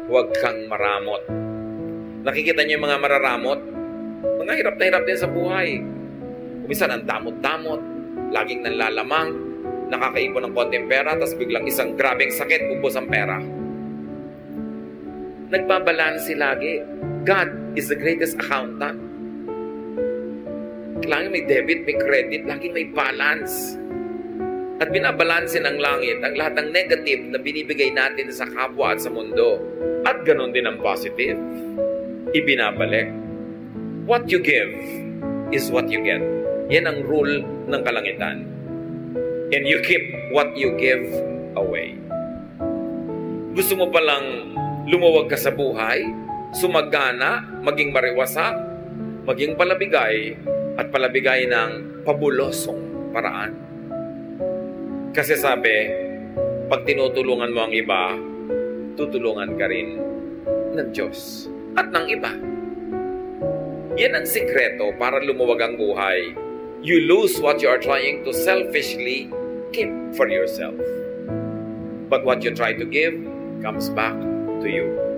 huwag kang maramot. Nakikita niyo yung mga mararamot? Mga hirap na hirap din sa buhay. Kuminsan ang damot-damot, laging nanlalamang, nakakaipon ng konting pera, tapos biglang isang grabeng sakit, ubos ang pera. Nagbabalansi lagi. God is the greatest accountant. Laging may debit, may credit, laging may balance. At binabalansin ng langit ang lahat ng negative na binibigay natin sa kapwa at sa mundo. At ganon din ang positive. Ibinabalik. What you give is what you get. Yan ang rule ng kalangitan. And you keep what you give away. Gusto mo palang lumuwag ka sa buhay, sumagana, maging mariwasak, maging palabigay, at palabigay ng pabulosong paraan. Kasi sabi, pag tinutulungan mo ang iba, tutulungan ka rin ng Diyos at ng iba. Yan ang sikreto para lumuwag ang buhay. You lose what you are trying to selfishly keep for yourself. But what you try to give comes back to you.